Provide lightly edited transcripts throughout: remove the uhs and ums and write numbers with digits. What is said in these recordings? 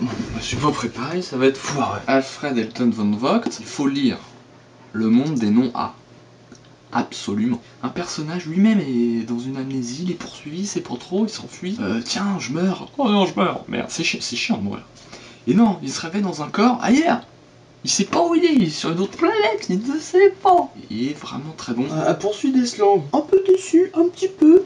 Bon, je me suis pas préparé, ça va être foireux. Alfred Elton von Vogt, il faut lire Le Monde des Noms A. Absolument. Un personnage lui-même est dans une amnésie, il est poursuivi, c'est pas trop, il s'enfuit. Tiens, je meurs. Oh non, je meurs. Merde, c'est chiant de mourir. Et non, il se réveille dans un corps ailleurs. Il sait pas où il est sur une autre planète, il ne sait pas. Il est vraiment très bon. À poursuite des slams. Un peu déçu, un petit peu.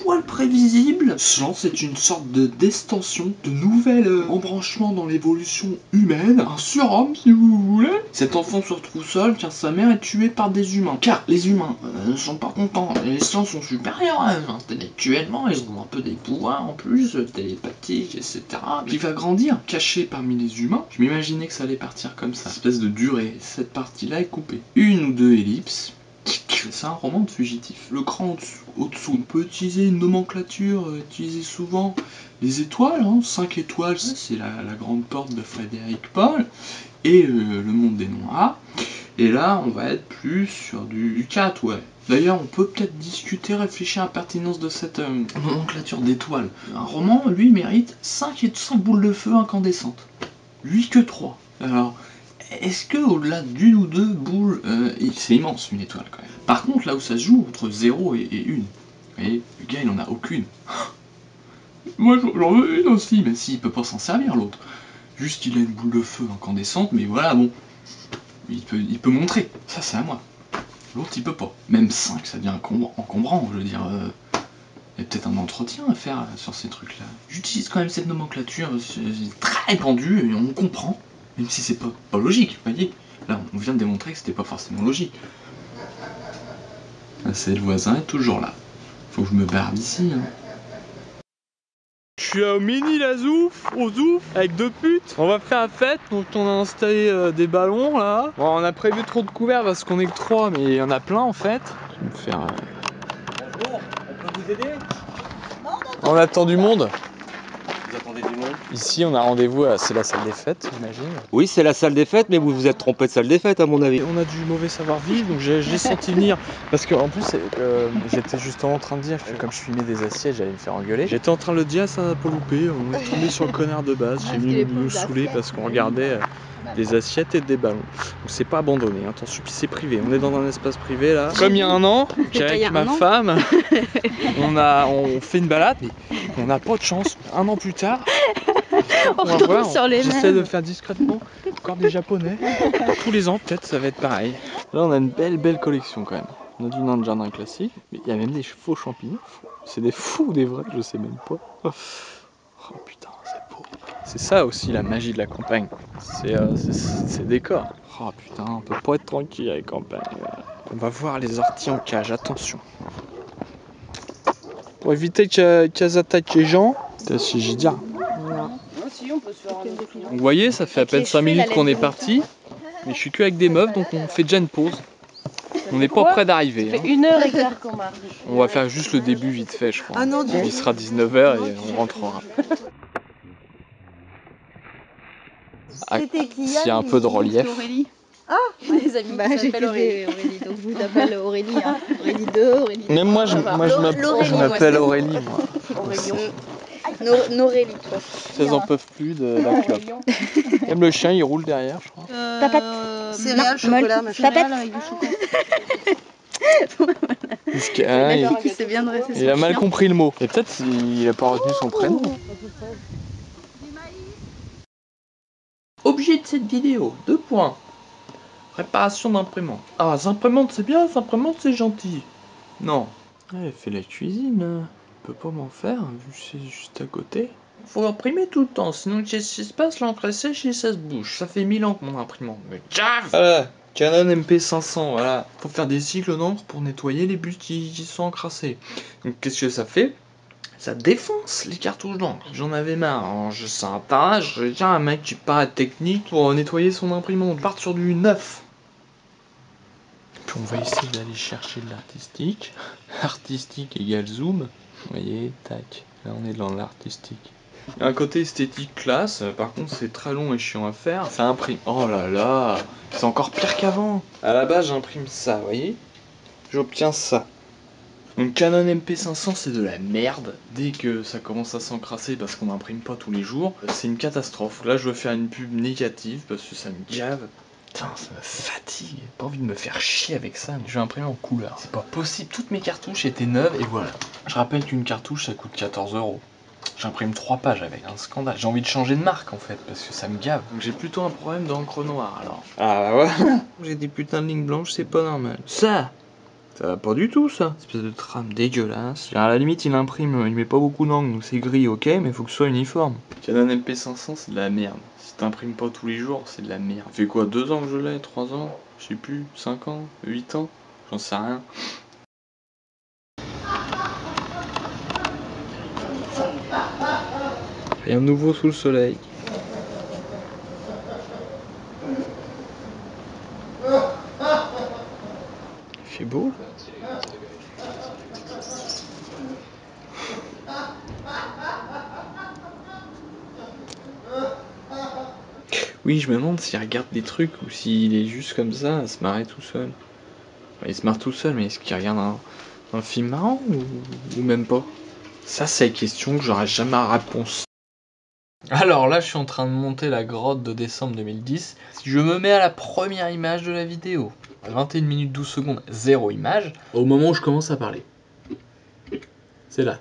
Poil prévisible. Slan, c'est une sorte de d'extension, de nouvel embranchement dans l'évolution humaine. Un surhomme, si vous voulez. Cet enfant se retrouve seul car sa mère est tuée par des humains. Car les humains ne sont pas contents. Les slans sont supérieurs à eux. Intellectuellement, ils ont un peu des pouvoirs en plus, télépathiques, etc. Puis il va grandir, caché parmi les humains. Je m'imaginais que ça allait partir comme ça. Espèce de durée. Cette partie-là est coupée. Une ou deux ellipses. C'est un roman de fugitif. Le cran au-dessous, on peut utiliser une nomenclature utilisée souvent. Les étoiles, 5 étoiles, c'est la grande porte de Frédéric Paul. Et le monde des noms A. Et là, on va être plus sur du 4, ouais. D'ailleurs, on peut peut-être discuter, réfléchir à la pertinence de cette nomenclature d'étoiles. Un roman, lui, mérite 5 boules de feu incandescentes. Lui que 3. Alors, est-ce que au-delà d'une ou deux boules, c'est immense une étoile quand même. Par contre, là où ça se joue, entre 0 et 1. Vous voyez, le gars il en a aucune. Moi j'en veux une aussi, mais si, il peut pas s'en servir l'autre. Juste il a une boule de feu incandescente, mais voilà, bon. Il peut montrer, ça c'est à moi. L'autre il peut pas. Même 5, ça devient encombrant, je veux dire. Il y a peut-être un entretien à faire sur ces trucs-là. J'utilise quand même cette nomenclature, c'est très répandu, et on comprend. Même si c'est pas logique, vous voyez. Là, on vient de démontrer que c'était pas forcément logique. C'est le voisin est toujours là. Faut que je me barre d'ici. Je suis au mini la Zouf, au Zouf, avec 2 putes. On va faire la fête, donc on a installé des ballons là. Bon, on a prévu trop de couverts parce qu'on est que 3, mais il y en a plein en fait. Je vais me faire. Bonjour, on peut vous aider? On attend du monde. Vous attendez du monde? Ici, on a rendez-vous, c'est la salle des fêtes, j'imagine. Oui, c'est la salle des fêtes, mais vous vous êtes trompé de salle des fêtes à mon avis. On a du mauvais savoir-vivre, donc j'ai senti venir. Parce qu'en plus, j'étais justement en train de dire que comme je filmais des assiettes, j'allais me faire engueuler. J'étais en train de le dire, ça n'a pas loupé. On est tombé sur le connard de base. J'ai mis nous saouler parce qu'on regardait des assiettes et des ballons. Donc c'est pas abandonné, attention, puis c'est privé. On est dans un espace privé là. Comme il y a un an, avec ma femme, on fait une balade, mais on n'a pas de chance. Un an plus tard. On va voir, j'essaie de faire discrètement, encore des japonais. Tous les ans peut-être ça va être pareil. Là on a une belle collection quand même. On a du nain de jardin classique, mais il y a même des faux champignons. C'est des fous ou des vrais, je sais même pas. Oh putain, c'est beau. C'est ça aussi la magie de la campagne. C'est décor. Oh putain, on peut pas être tranquille à la campagne. On va voir les orties en cage, attention. Pour éviter qu'elles attaquent les gens, c'est si j'ai dire. Donc vous voyez, ça fait à peine 5 minutes qu'on est parti, mais je suis que avec des meufs, donc on fait déjà une pause. On n'est pas près d'arriver. Ça fait 1h15 qu'on marche. On va faire juste le début vite fait, je crois. Ah non, il sera 19h et on rentrera. Ah, s'il y a un peu de relief. Ah, les amis, bah, j'appelle Aurélie. Donc je vous appelle Aurélie, hein. Aurélie 2, Aurélie 3. Même moi, je m'appelle Aurélie, moi. Norélie, toi. Elles en peuvent plus de la clope. Même le chien, il roule derrière, je crois. Céréales, chocolat, machin. Avec du chocolat. Il a mal compris le mot. Et peut-être il n'a pas retenu son prénom. Objet de cette vidéo, 2 points. Réparation d'imprimante. Ah, les imprimantes c'est bien, les imprimantes c'est gentil. Non. Elle fait la cuisine. Peut pas m'en faire, vu que c'est juste à côté. Faut imprimer tout le temps, sinon qu'est-ce qui se passe, l'encre sèche et ça se bouge. Ça fait 1000 ans que mon imprimante me cave. Voilà, Canon MP500, voilà. Faut faire des cycles d'encre pour nettoyer les bus qui sont encrassés. Donc qu'est-ce que ça fait? Ça défonce les cartouches d'encre. J'en avais marre, alors c'est un tarage. Je tiens un mec qui pas technique pour nettoyer son imprimante. On part sur du neuf. Puis on va essayer d'aller chercher de l'artistique. Artistique égale zoom. Vous voyez, tac. Là on est dans l'artistique. Il y a un côté esthétique classe, par contre c'est très long et chiant à faire. Ça imprime. Oh là là, c'est encore pire qu'avant. À la base j'imprime ça, vous voyez. J'obtiens ça. Donc Canon MP500 c'est de la merde. Dès que ça commence à s'encrasser parce qu'on n'imprime pas tous les jours, c'est une catastrophe. Là je veux faire une pub négative parce que ça me gave. Putain, ça me fatigue. J'ai pas envie de me faire chier avec ça. Mais je vais imprimer en couleur. C'est pas possible. Toutes mes cartouches étaient neuves et voilà. Je rappelle qu'une cartouche ça coûte 14 €. J'imprime 3 pages avec, un scandale. J'ai envie de changer de marque en fait parce que ça me gave. Donc j'ai plutôt un problème d'encre noire alors. Ah ouais. J'ai des putains de lignes blanches, c'est pas normal. Ça va pas du tout ça. Espèce de trame dégueulasse. À la limite il imprime, il met pas beaucoup d'angles donc c'est gris ok mais faut que ce soit uniforme. Canon MP500 c'est de la merde. Si t'imprimes pas tous les jours c'est de la merde. Ça fait quoi 2 ans que je l'ai, 3 ans, je sais plus, 5 ans, 8 ans, j'en sais rien. Rien de nouveau sous le soleil. Il fait beau là. Oui, je me demande s'il regarde des trucs ou s'il est juste comme ça à se marrer tout seul. Enfin, il se marre tout seul, mais est-ce qu'il regarde un film marrant ou même pas? Ça, c'est la question que j'aurai jamais la réponse. Alors là, je suis en train de monter la grotte de décembre 2010. Si je me mets à la première image de la vidéo, à 21 minutes 12 secondes, 0 image, au moment où je commence à parler. C'est là.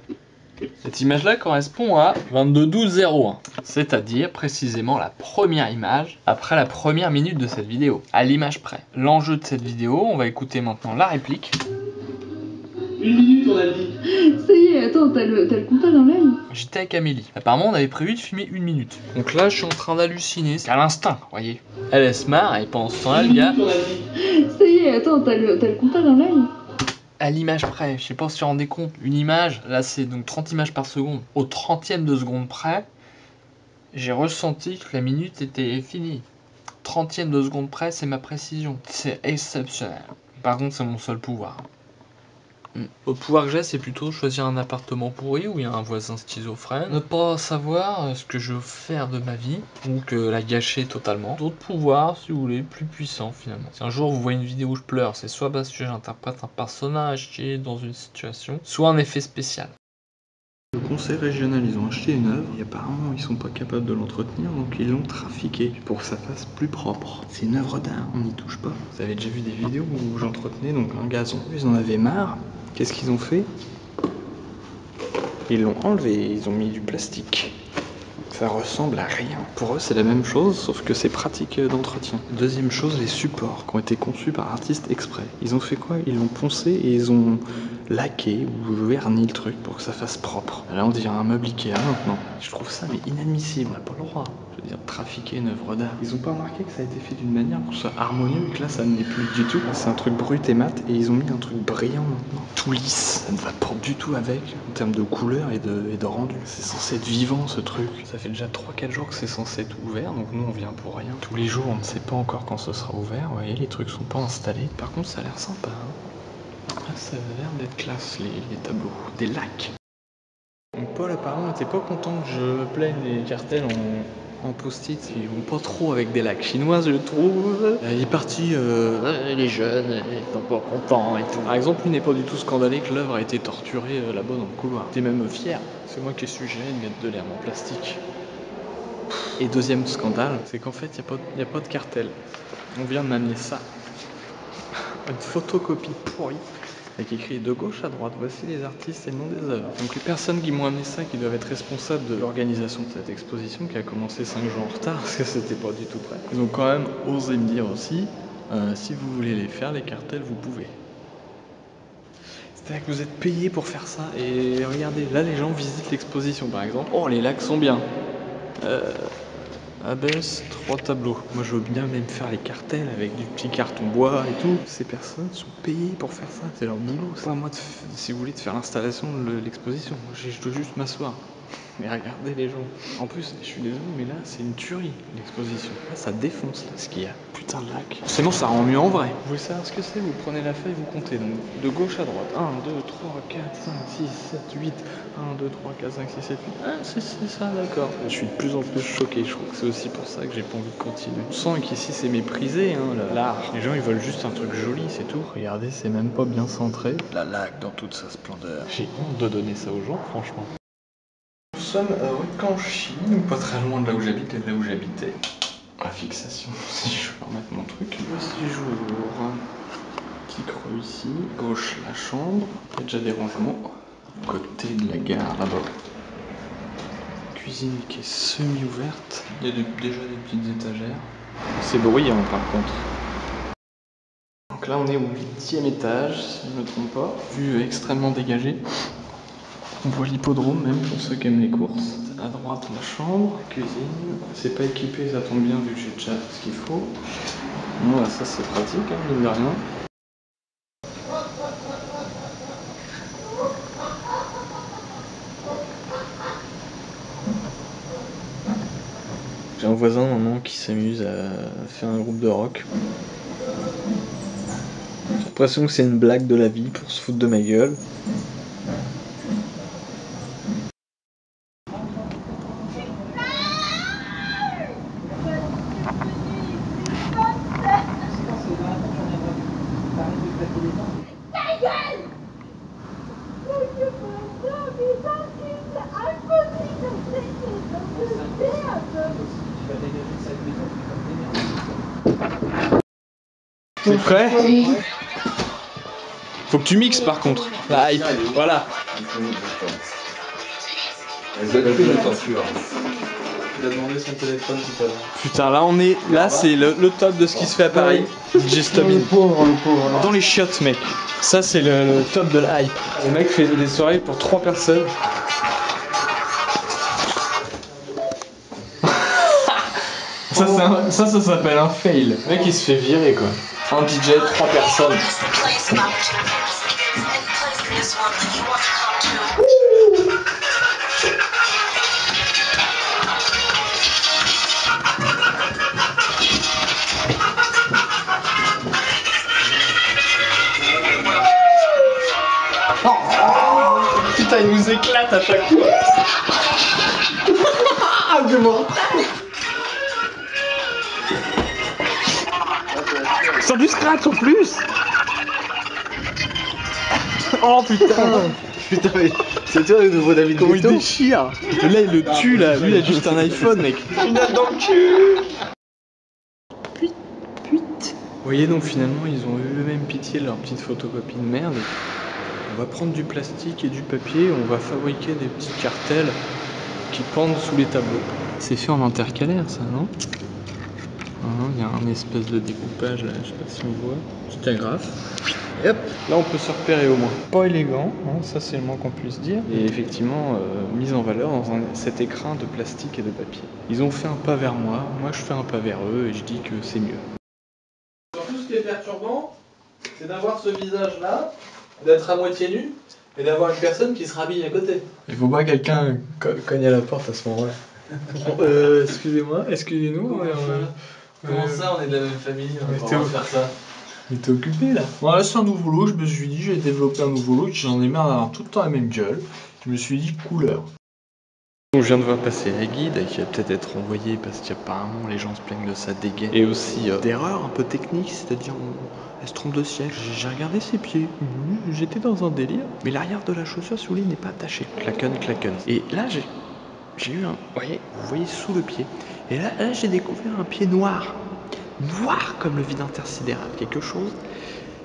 Cette image-là correspond à 22-12-01, c'est-à-dire précisément la première image après la première minute de cette vidéo, à l'image près. L'enjeu de cette vidéo, on va écouter maintenant la réplique. 1 minute on a dit. Ça y est, attends, t'as le compta dans l'œil. J'étais avec Amélie. Apparemment, on avait prévu de filmer 1 minute. Donc là, je suis en train d'halluciner. C'est à l'instinct, vous voyez. Elle se marre et pendant ce temps-là, le gars... Ça y est, attends, t'as le compta dans l'œil. À l'image près, je sais pas si tu vous rendez compte, une image, là c'est donc 30 images par seconde. Au 30e de seconde près, j'ai ressenti que la minute était finie. 30e de seconde près, c'est ma précision. C'est exceptionnel. Par contre, c'est mon seul pouvoir. L'autre pouvoir que j'ai, c'est plutôt choisir un appartement pourri où il y a un voisin schizophrène, ne pas savoir ce que je veux faire de ma vie, ou que la gâcher totalement. D'autres pouvoirs, si vous voulez, plus puissants finalement. Si un jour vous voyez une vidéo où je pleure, c'est soit parce que j'interprète un personnage qui est dans une situation, soit un effet spécial. Le conseil régional, ils ont acheté une œuvre et apparemment ils sont pas capables de l'entretenir donc ils l'ont trafiquée pour que ça fasse plus propre. C'est une œuvre d'art, on n'y touche pas. Vous avez déjà vu des vidéos où j'entretenais donc un gazon. Ils en avaient marre. Qu'est-ce qu'ils ont fait? Ils l'ont enlevé, ils ont mis du plastique. Ça ressemble à rien. Pour eux, c'est la même chose, sauf que c'est pratique d'entretien. Deuxième chose, les supports qui ont été conçus par artistes exprès. Ils ont fait quoi? Ils l'ont poncé et ils ont laqué ou verni le truc pour que ça fasse propre. Là, on dirait un meuble Ikea maintenant. Je trouve ça mais inadmissible, on n'a pas le droit. Je veux dire, trafiquer une œuvre d'art. Ils ont pas remarqué que ça a été fait d'une manière pour que ce soit harmonieux et que là, ça ne l'est plus du tout. C'est un truc brut et mat et ils ont mis un truc brillant maintenant. Tout lisse, ça ne va pas du tout avec en termes de couleur et de rendu. C'est censé être vivant ce truc. Ça fait déjà 3-4 jours que c'est censé être ouvert, donc nous on vient pour rien. Tous les jours, on ne sait pas encore quand ce sera ouvert. Vous voyez, les trucs sont pas installés. Par contre, ça a l'air sympa. Hein. Ah, ça a l'air d'être classe, les tableaux. Des lacs. Donc Paul apparemment n'était pas content que je me plaigne des cartels en post-it. Ils vont pas trop avec des lacs chinoises, je trouve. Il est parti, les jeunes, ils sont pas contents et tout. Par exemple, lui n'est pas du tout scandalé que l'œuvre a été torturée là-bas dans le couloir. T'es même fier. C'est moi qui ai suggéré de mettre de l'herbe en plastique. Et deuxième scandale, c'est qu'en fait, il n'y a pas de cartel. On vient de m'amener ça. Une photocopie pourrie. Avec écrit de gauche à droite, voici les artistes et le nom des œuvres. Donc les personnes qui m'ont amené ça, qui doivent être responsables de l'organisation de cette exposition, qui a commencé 5 jours en retard, parce que c'était pas du tout prêt. Ils ont quand même osé me dire aussi, si vous voulez les faire, les cartels, vous pouvez. C'est-à-dire que vous êtes payé pour faire ça, et regardez, là les gens visitent l'exposition par exemple. Oh, les lacs sont bien. Abaisse 3 tableaux. Moi je veux bien même faire les cartels avec du petit carton bois et tout. Ces personnes sont payées pour faire ça, c'est leur boulot. C'est pas à moi si vous voulez de faire l'installation de l'exposition. Je dois juste m'asseoir. Mais regardez les gens. En plus, je suis désolé, mais là, c'est une tuerie, l'exposition. Là, ça défonce, là, ce qu'il y a. Putain de lac. Sinon, ça rend mieux en vrai. Vous voulez savoir ce que c'est? Vous prenez la feuille, vous comptez. Donc, de gauche à droite. 1, 2, 3, 4, 5, 6, 7, 8. 1, 2, 3, 4, 5, 6, 7, 8. Ah, c'est ça, d'accord. Je suis de plus en plus choqué. Je crois que c'est aussi pour ça que j'ai pas envie de continuer. On sent qu'ici, c'est méprisé, hein, l'art. Les gens, ils veulent juste un truc joli, c'est tout. Regardez, c'est même pas bien centré. La lac dans toute sa splendeur. J'ai honte de donner ça aux gens, franchement. Nous sommes en Chine, pas très loin de là où j'habite et de là où j'habitais. La fixation, si je peux remettre mon truc. Voici jour. Petit creux ici. Gauche, la chambre. Il y a déjà des rangements. Côté de la gare, là-bas. Cuisine qui est semi-ouverte. Il y a déjà des petites étagères. C'est bruyant par contre. Donc là, on est au 8e étage, si je ne me trompe pas. Vue extrêmement dégagée. On voit l'hippodrome même pour ceux qui aiment les courses. À droite la chambre, la cuisine. C'est pas équipé, ça tombe bien vu que j'ai déjà ce qu'il faut. Voilà, ça c'est pratique, hein, mine de rien. J'ai un voisin maintenant qui s'amuse à faire un groupe de rock. J'ai l'impression que c'est une blague de la vie pour se foutre de ma gueule. T'es prêt? Faut que tu mixes par contre. La hype, voilà. Il a demandé son téléphone tout à l'heure. Putain, là on est. Là c'est le top de ce qui se fait à Paris. DJ Stomin. Le pauvre. Dans les chiottes, mec. Ça c'est le top de la hype. Le mec fait des soirées pour 3 personnes. Ça s'appelle un fail. Le mec il se fait virer quoi. Un DJ, 3 personnes. Putain, il nous éclate à chaque fois. Ah, c'est mort. Sans du scratch en plus. Oh putain. Putain, mais c'est toi le nouveau David Comment il Guetta? déchire. Et là il le tue là. Lui il a juste un iPhone mec. Finale dans le cul. Vous voyez donc finalement ils ont eu eux-mêmes pitié de leur petite photocopie de merde. On va prendre du plastique et du papier, on va fabriquer des petits cartels qui pendent sous les tableaux. C'est fait en intercalaire ça, non? Il y a un espèce de découpage là, je sais pas si on voit. Petit agrafe. Et hop, là on peut se repérer au moins. Pas élégant, hein, ça c'est le moins qu'on puisse dire. Et effectivement, mise en valeur dans cet écrin de plastique et de papier. Ils ont fait un pas vers moi je fais un pas vers eux et je dis que c'est mieux. Surtout ce qui est perturbant, c'est d'avoir ce visage là, d'être à moitié nu et d'avoir une personne qui se rhabille à côté. Il faut pas que quelqu'un cogne à la porte à ce moment-là. Excusez-moi, excusez-nous. Comment ça, on est de la même famille, on va faire ça? Il était occupé là. Voilà, c'est un nouveau look, je me suis dit, j'ai développé un nouveau look, j'en ai marre d'avoir tout le temps la même gueule. Je me suis dit, couleur. Je viens de voir passer la guide qui va peut-être être envoyée parce qu'apparemment les gens se plaignent de sa dégaine. Et aussi d'erreurs un peu techniques, c'est-à-dire elle se trompe de siècle. J'ai regardé ses pieds, j'étais dans un délire. Mais l'arrière de la chaussure, si vous voulez, n'est pas attaché. Claquonne. Et là, j'ai eu un... Vous voyez sous le pied. Et là j'ai découvert un pied noir. Noir comme le vide intersidéral. Quelque chose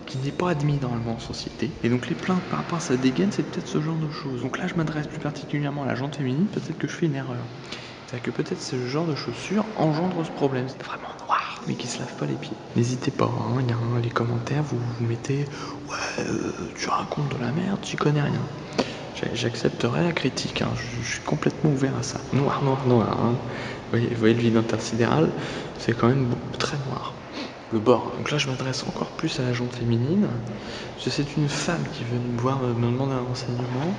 qui n'est pas admis normalement en société. Et donc les plaintes par rapport à sa dégaine, c'est peut-être ce genre de choses. Donc là, je m'adresse plus particulièrement à la gente féminine, peut-être que je fais une erreur. C'est-à-dire que peut-être ce genre de chaussures engendre ce problème. C'est vraiment noir, mais qui se lave pas les pieds. N'hésitez pas, hein, il y a les commentaires, vous mettez « Ouais, tu racontes de la merde, tu connais rien ». J'accepterai la critique, hein, je suis complètement ouvert à ça. Noir. Hein. Vous voyez le vide intersidéral, c'est quand même très noir. Le bord. Donc là, je m'adresse encore plus à la gente féminine. C'est une femme qui veut me voir me demander un renseignement.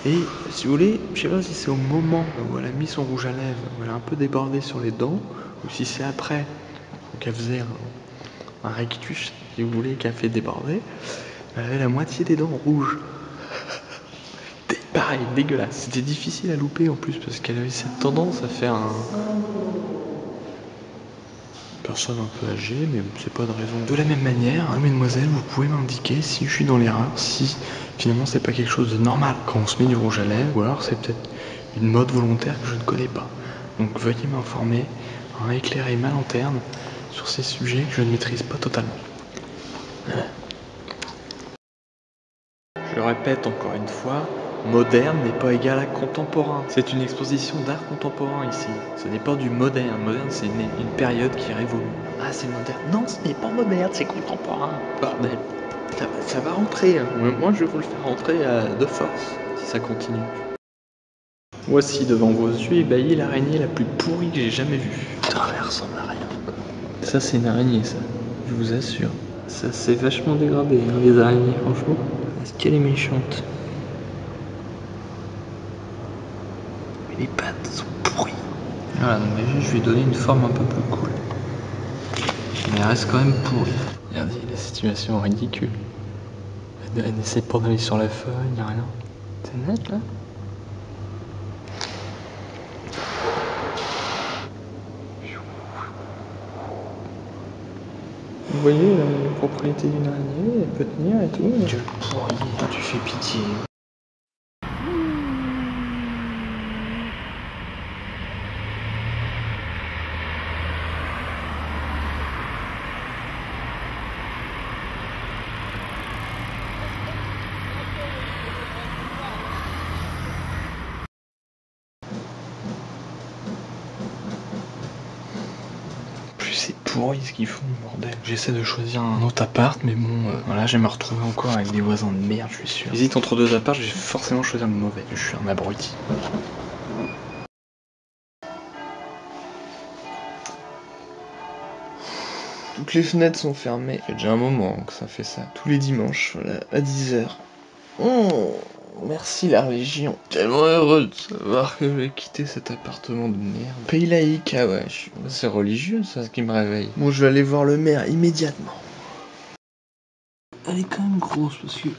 Et si vous voulez, je sais pas si c'est au moment où elle a mis son rouge à lèvres, où elle a un peu débordé sur les dents, ou si c'est après, qu'elle faisait un rictus, si vous voulez, qu'elle a fait déborder, elle avait la moitié des dents rouges. Pareil, dégueulasse. C'était difficile à louper en plus, parce qu'elle avait cette tendance à faire un... personne un peu âgée, mais c'est pas de raison. De la même manière, hein, mesdemoiselles, vous pouvez m'indiquer si je suis dans l'erreur, si finalement c'est pas quelque chose de normal quand on se met du rouge à lèvres, ou alors c'est peut-être une mode volontaire que je ne connais pas. Donc veuillez m'informer, hein, éclairer ma lanterne sur ces sujets que je ne maîtrise pas totalement. Voilà. Je le répète encore une fois, moderne n'est pas égal à contemporain. C'est une exposition d'art contemporain ici. Ce n'est pas du moderne. Moderne, c'est une période qui révolue. Ah, c'est moderne. Non, ce n'est pas moderne, c'est contemporain. Bordel. Ça va rentrer. Hein. Moi, je vais vous le faire rentrer de force, si ça continue. Voici devant vos yeux ébahis l'araignée la plus pourrie que j'ai jamais vue. Putain, elle ressemble à rien. Ça, c'est une araignée, ça. Je vous assure. Ça, c'est vachement dégradé, hein, les araignées, franchement. Est-ce qu'elle est méchante? Mais les pattes sont pourries. Voilà, donc déjà, je lui ai donné une forme un peu plus cool. Mais elle reste quand même pourrie. Regardez, la situation ridicule. Elle n'essaie pas d'aller sur la feuille, y'a rien. C'est net, là? Vous voyez la propriété d'une araignée, elle peut tenir et tout. Dieu pourri, tu fais pitié. C'est pourri ce qu'ils font, bordel. J'essaie de choisir un autre appart, mais bon, voilà, je vais me retrouver encore avec des voisins de merde, je suis sûr. J'hésite entre deux apparts, je vais forcément choisir le mauvais. Je suis un abruti. Toutes les fenêtres sont fermées. Ça fait déjà un moment que ça fait ça. Tous les dimanches, voilà, à 10h. Merci la religion. Tellement heureux de savoir que je vais quitter cet appartement de merde. Pays laïque, ah ouais, c'est religieux ça, ce qui me réveille. Bon, je vais aller voir le maire immédiatement. Elle est quand même grosse parce que...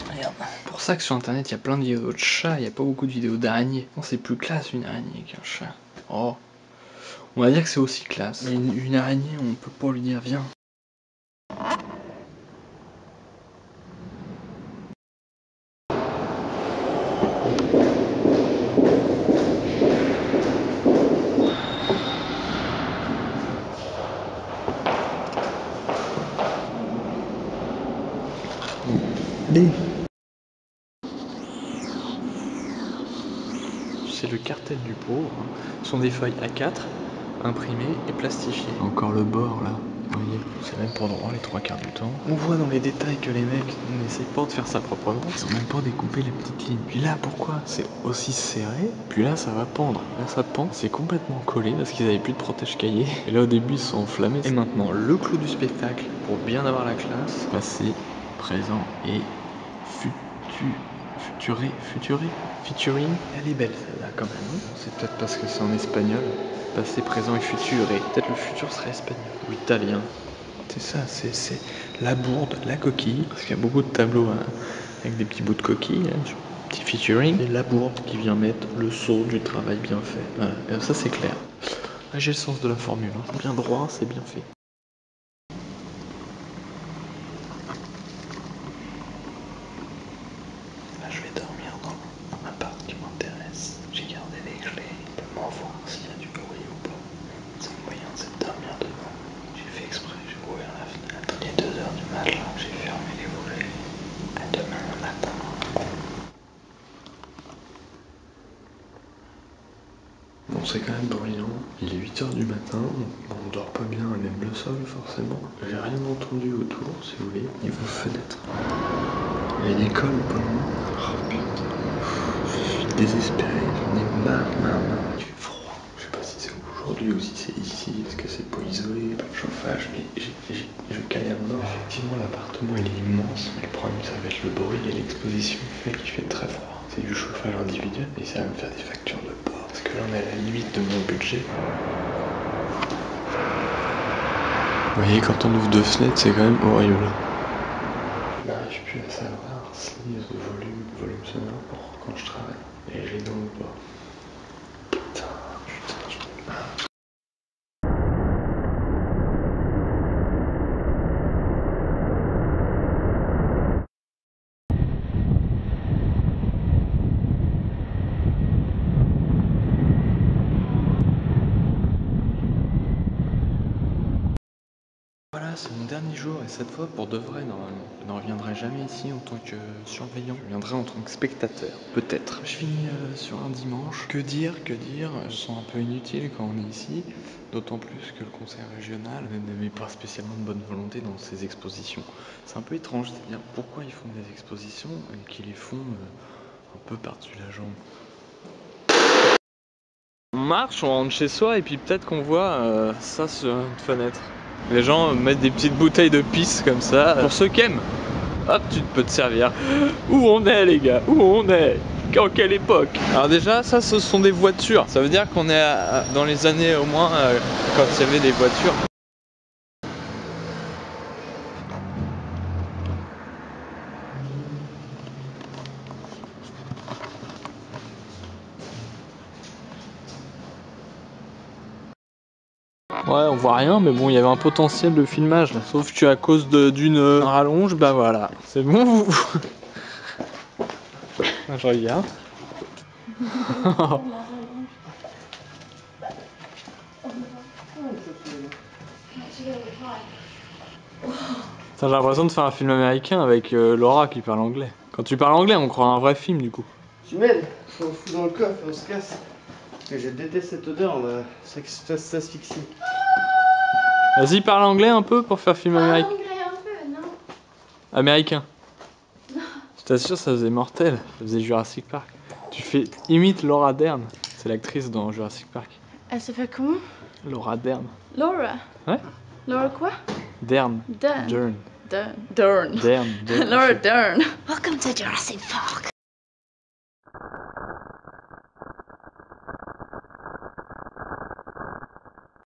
Regarde. C'est pour ça que sur internet il y a plein de vidéos de chats, il n'y a pas beaucoup de vidéos d'araignées. Non, c'est plus classe une araignée qu'un chat. Oh. On va dire que c'est aussi classe. Mais une araignée, on peut pas lui dire viens. C'est le cartel du pauvre. Ce sont des feuilles A4 imprimées et plastifiées. Encore le bord là, vous voyez, c'est même pas droit les trois quarts du temps. On voit dans les détails que les mecs n'essayent pas de faire ça proprement. Ils ont même pas découpé les petites lignes. Puis là, pourquoi c'est aussi serré? Puis là, ça va pendre. Là, ça pend, c'est complètement collé parce qu'ils avaient plus de protège-cahier. Et là, au début, ils se sont enflammés. Et maintenant, le clou du spectacle, pour bien avoir la classe, passé, présent et featuring. Elle est belle celle-là quand même. C'est peut-être parce que c'est en espagnol. Passé, présent et futuré. Peut-être le futur serait espagnol ou italien. C'est ça, c'est la bourde, la coquille. Parce qu'il y a beaucoup de tableaux hein, avec des petits bouts de coquille. Hein, petit featuring. Et la bourde qui vient mettre le sceau du travail bien fait. Voilà. Et ça c'est clair. Ah, j'ai le sens de la formule. Hein. Bien droit, c'est bien fait. Je vais dormir dans l'appart qui m'intéresse. J'ai gardé les clés. Comment voir s'il y a du bruit ou pas. C'est un moyen de dormir dedans. J'ai fait exprès, j'ai ouvert la fenêtre. Il est 2h du matin, j'ai fermé les volets. À demain matin. Bon, c'est quand même bruyant. Il est 8h du matin. On dort pas bien, même le sol forcément. J'ai rien entendu autour, si vous voulez, niveau fenêtre. Il y a une école pas loin. Oh putain. Je suis désespéré, j'en ai marre. Il fait froid. Je sais pas si c'est aujourd'hui. Aujourd'hui aussi c'est ici, parce que c'est pas isolé, pas de chauffage, mais je caille à mort. Effectivement l'appartement il est immense, mais le problème ça va être le bruit et l'exposition qui fait qu'il fait très froid. C'est du chauffage individuel et ça va me faire des factures de porc. Parce que là on est à la limite de mon budget. Vous voyez quand on ouvre deux fenêtres c'est quand même horrible. Je n'arrive plus à savoir si le volume sonore pour quand je travaille. Et je l'ai dans ou pas. Putain, j'en ai marre. Voilà, c'est mon dernier jour et cette fois pour de vrai normalement. Je ne reviendrai jamais ici en tant que surveillant. Je viendrai en tant que spectateur, peut-être. Je finis sur un dimanche. Que dire, je sens un peu inutile quand on est ici. D'autant plus que le conseil régional ne met pas spécialement de bonne volonté dans ces expositions. C'est un peu étrange, c'est-à-dire pourquoi ils font des expositions et qu'ils les font un peu par-dessus la jambe. On marche, on rentre chez soi et puis peut-être qu'on voit ça sur une fenêtre. Les gens mettent des petites bouteilles de pisse comme ça. Pour ceux qui aiment, hop, tu peux te servir. Où on est les gars? Où on est? En quelle époque? Alors déjà, ça ce sont des voitures. Ça veut dire qu'on est dans les années au moins quand il y avait des voitures. Ouais, on voit rien, mais bon, il y avait un potentiel de filmage là. Sauf que à cause d'une rallonge, bah voilà. C'est bon, vous. Je regarde. J'ai l'impression de faire un film américain avec Laura qui parle anglais. Quand tu parles anglais, on croit à un vrai film du coup. Tu m'aides? On fout dans le coffre et on se casse. Et je déteste cette odeur, on va s'asphyxie. Vas-y, parle anglais un peu pour faire film américain. Anglais un peu, non? Américain. Non. Je t'assure, ça faisait mortel. Ça faisait Jurassic Park. Tu fais imite Laura Dern. C'est l'actrice dans Jurassic Park. Elle se fait comment? Laura Dern. Laura? Ouais. Laura quoi? Dern. Dern. Dern. Dern. Dern. Laura Dern. Welcome to Jurassic Park.